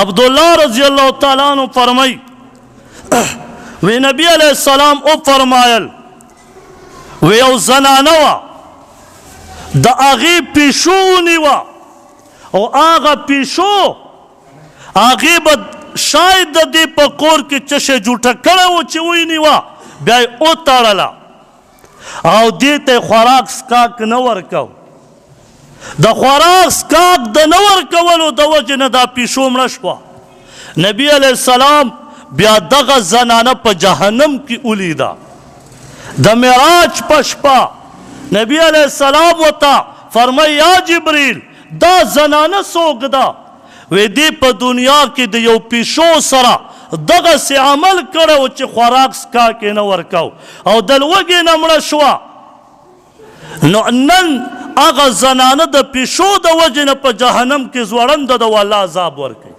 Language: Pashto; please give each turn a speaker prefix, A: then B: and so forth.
A: عبداللہ رضی اللہ تعالیٰ عنہ فرمائی وی نبی علیہ السلام او فرمایل وی او زنانوا دا آغی پیشو نیوا او آغا پیشو آغی با شاید دا دی پا کور کی چشه جوٹا کرو چوی نیوا بیای او تارلا او دیتا خوراک سکاک نور کو دا خوراک سکاک دا نور کولو دا وجه دا پیشو مرشوا نبی علیہ السلام بیا دغه زنانه په جهنم کې ولیده د معراج په شپه نبی علیہ السلام وتا فرمای یا جبریل دا زنانه څوک ده وی دی په دنیا کې د یو پیشو سره دغه سي عمل کړو چې خوراک سکا کې نه ورکاو او د لوږې نه مړه شوه نو نن هغه زنانه د پیشو د وجې نه په جهنم کې ځوړنده ده والله عذاب ورکوي